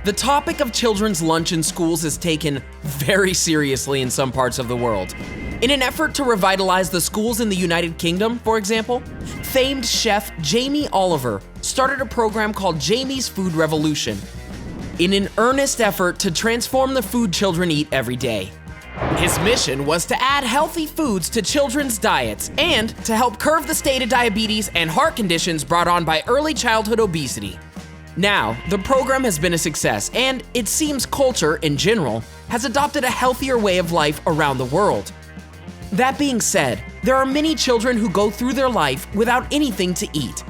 The topic of children's lunch in schools is taken very seriously in some parts of the world. In an effort to revitalize the schools in the United Kingdom, for example, famed chef Jamie Oliver started a program called Jamie's Food Revolution, in an earnest effort to transform the food children eat every day. His mission was to add healthy foods to children's diets and to help curb the state of diabetes and heart conditions brought on by early childhood obesity. Now, the program has been a success, and it seems culture, in general, has adopted a healthier way of life around the world. That being said, there are many children who go through their life without anything to eat.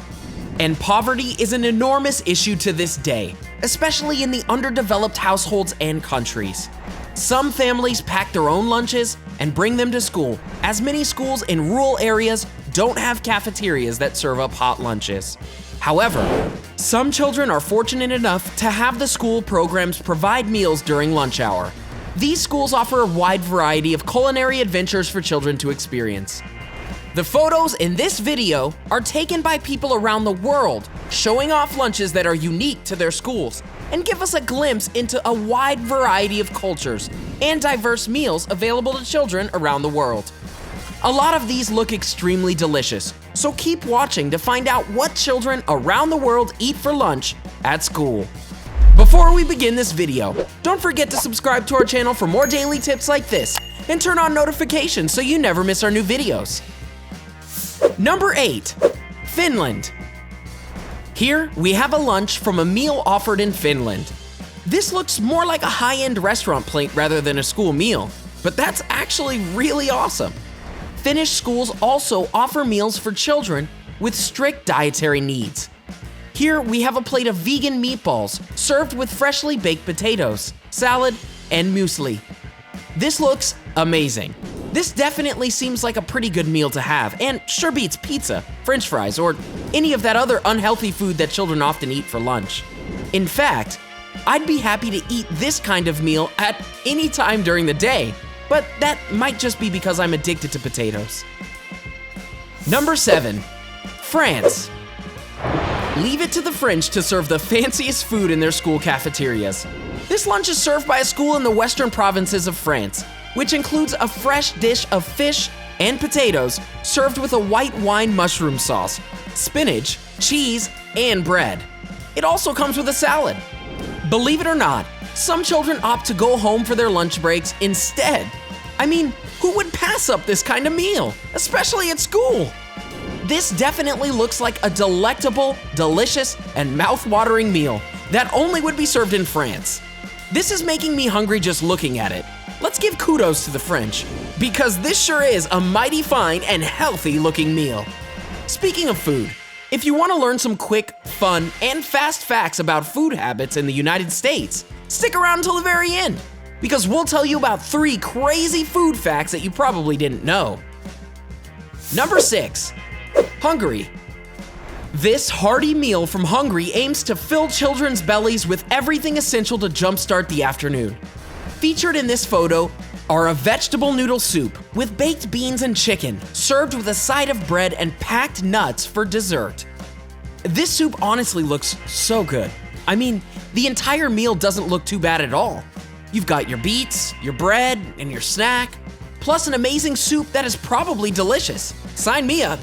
And poverty is an enormous issue to this day, especially in the underdeveloped households and countries. Some families pack their own lunches and bring them to school, as many schools in rural areas don't have cafeterias that serve up hot lunches. However, some children are fortunate enough to have the school programs provide meals during lunch hour. These schools offer a wide variety of culinary adventures for children to experience. The photos in this video are taken by people around the world, showing off lunches that are unique to their schools and give us a glimpse into a wide variety of cultures and diverse meals available to children around the world. A lot of these look extremely delicious, so keep watching to find out what children around the world eat for lunch at school. Before we begin this video, don't forget to subscribe to our channel for more daily tips like this and turn on notifications so you never miss our new videos. Number 8. Finland. Here we have a lunch from a meal offered in Finland. This looks more like a high-end restaurant plate rather than a school meal, but that's actually really awesome. Finnish schools also offer meals for children with strict dietary needs. Here we have a plate of vegan meatballs served with freshly baked potatoes, salad, and muesli. This looks amazing. This definitely seems like a pretty good meal to have, and sure beats pizza, french fries, or any of that other unhealthy food that children often eat for lunch. In fact, I'd be happy to eat this kind of meal at any time during the day, but that might just be because I'm addicted to potatoes. Number 7. France. Leave it to the French to serve the fanciest food in their school cafeterias. This lunch is served by a school in the western provinces of France, which includes a fresh dish of fish and potatoes served with a white wine mushroom sauce, spinach, cheese, and bread. It also comes with a salad. Believe it or not, some children opt to go home for their lunch breaks instead. I mean, who would pass up this kind of meal, especially at school? This definitely looks like a delectable, delicious, and mouth-watering meal that only would be served in France. This is making me hungry just looking at it. Let's give kudos to the French, because this sure is a mighty fine and healthy-looking meal. Speaking of food, if you want to learn some quick, fun, and fast facts about food habits in the United States, stick around until the very end, because we'll tell you about 3 crazy food facts that you probably didn't know. Number 6. Hungary. This hearty meal from Hungary aims to fill children's bellies with everything essential to jumpstart the afternoon. Featured in this photo are a vegetable noodle soup with baked beans and chicken, served with a side of bread and packed nuts for dessert. This soup honestly looks so good. I mean, the entire meal doesn't look too bad at all. You've got your beets, your bread, and your snack, plus an amazing soup that is probably delicious. Sign me up.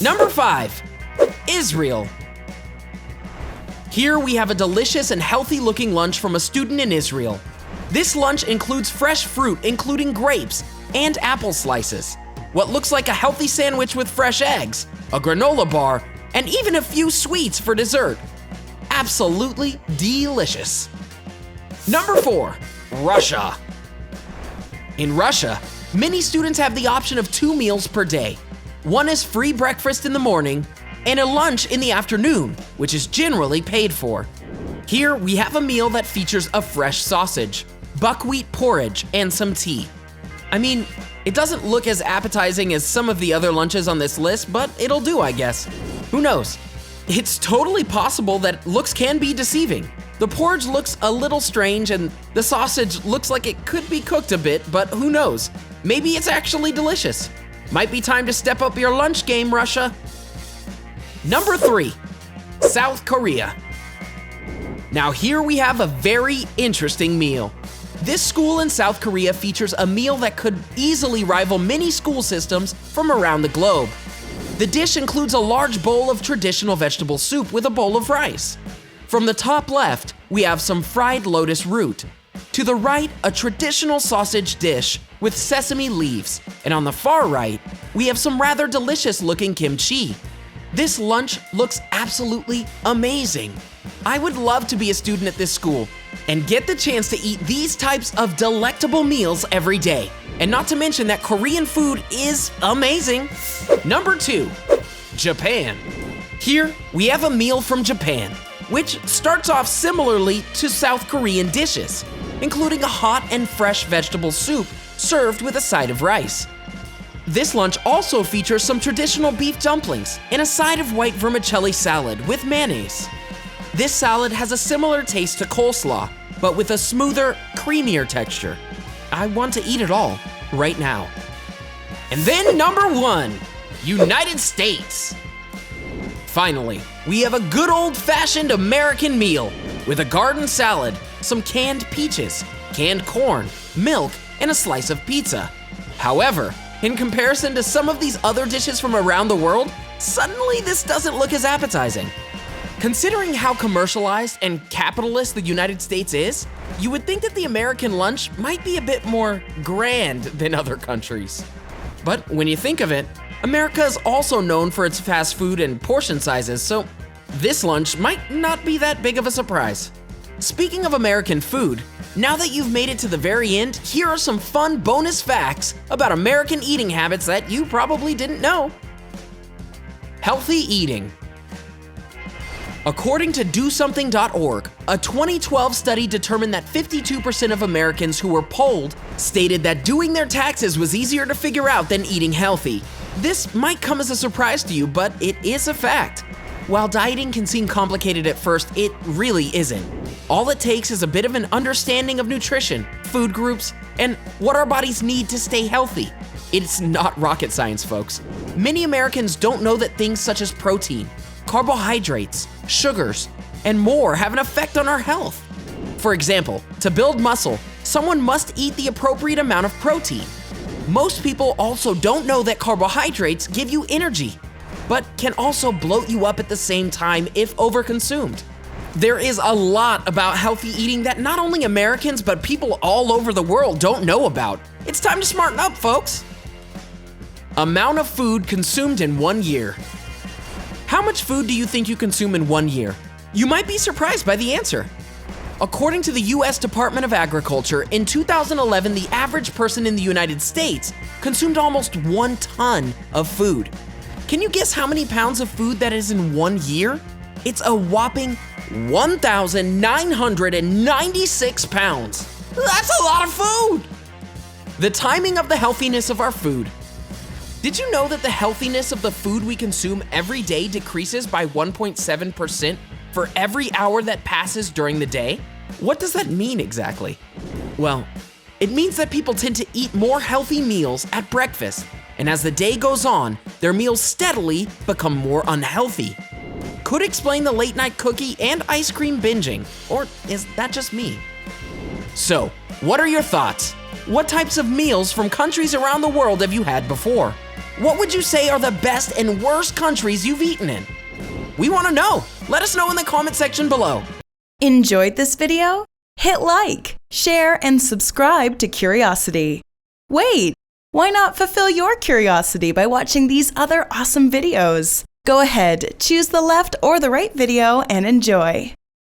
Number 5. Israel. Here we have a delicious and healthy-looking lunch from a student in Israel. This lunch includes fresh fruit, including grapes and apple slices, what looks like a healthy sandwich with fresh eggs, a granola bar, and even a few sweets for dessert. Absolutely delicious. Number 4. Russia. In Russia, many students have the option of 2 meals per day. One is free breakfast in the morning and a lunch in the afternoon, which is generally paid for. Here we have a meal that features a fresh sausage, buckwheat porridge, and some tea. I mean, it doesn't look as appetizing as some of the other lunches on this list, but it'll do, I guess. Who knows? It's totally possible that looks can be deceiving. The porridge looks a little strange and the sausage looks like it could be cooked a bit, but who knows? Maybe it's actually delicious. Might be time to step up your lunch game, Russia. Number 3. South Korea. Now here we have a very interesting meal. This school in South Korea features a meal that could easily rival many school systems from around the globe. The dish includes a large bowl of traditional vegetable soup with a bowl of rice. From the top left, we have some fried lotus root. To the right, a traditional sausage dish with sesame leaves. And on the far right, we have some rather delicious looking kimchi. This lunch looks absolutely amazing. I would love to be a student at this school and get the chance to eat these types of delectable meals every day. And not to mention that Korean food is amazing. Number 2, Japan. Here, we have a meal from Japan, which starts off similarly to South Korean dishes, including a hot and fresh vegetable soup served with a side of rice. This lunch also features some traditional beef dumplings and a side of white vermicelli salad with mayonnaise. This salad has a similar taste to coleslaw, but with a smoother, creamier texture. I want to eat it all right now. And then number 1, United States. Finally, we have a good old-fashioned American meal with a garden salad, some canned peaches, canned corn, milk, and a slice of pizza. However, in comparison to some of these other dishes from around the world, suddenly this doesn't look as appetizing. Considering how commercialized and capitalist the United States is, you would think that the American lunch might be a bit more grand than other countries. But when you think of it, America is also known for its fast food and portion sizes, so this lunch might not be that big of a surprise. Speaking of American food, now that you've made it to the very end, here are some fun bonus facts about American eating habits that you probably didn't know. Healthy eating. According to DoSomething.org, a 2012 study determined that 52% of Americans who were polled stated that doing their taxes was easier to figure out than eating healthy. This might come as a surprise to you, but it is a fact. While dieting can seem complicated at first, it really isn't. All it takes is a bit of an understanding of nutrition, food groups, and what our bodies need to stay healthy. It's not rocket science, folks. Many Americans don't know that things such as protein, carbohydrates, sugars, and more have an effect on our health. For example, to build muscle, someone must eat the appropriate amount of protein. Most people also don't know that carbohydrates give you energy, but can also bloat you up at the same time if overconsumed. There is a lot about healthy eating that not only Americans, but people all over the world don't know about. It's time to smarten up, folks. Amount of food consumed in 1 year. How much food do you think you consume in 1 year? You might be surprised by the answer. According to the US Department of Agriculture, in 2011, the average person in the United States consumed almost 1 ton of food. Can you guess how many pounds of food that is in 1 year? It's a whopping 1,996 pounds. That's a lot of food! The timing of the healthiness of our food. Did you know that the healthiness of the food we consume every day decreases by 1.7% for every hour that passes during the day? What does that mean exactly? Well, it means that people tend to eat more healthy meals at breakfast, and as the day goes on, their meals steadily become more unhealthy. Could explain the late night cookie and ice cream binging, or is that just me? So, what are your thoughts? What types of meals from countries around the world have you had before? What would you say are the best and worst countries you've eaten in? We want to know. Let us know in the comment section below. Enjoyed this video? Hit like, share, and subscribe to Curiosity. Wait, why not fulfill your curiosity by watching these other awesome videos? Go ahead, choose the left or the right video and enjoy.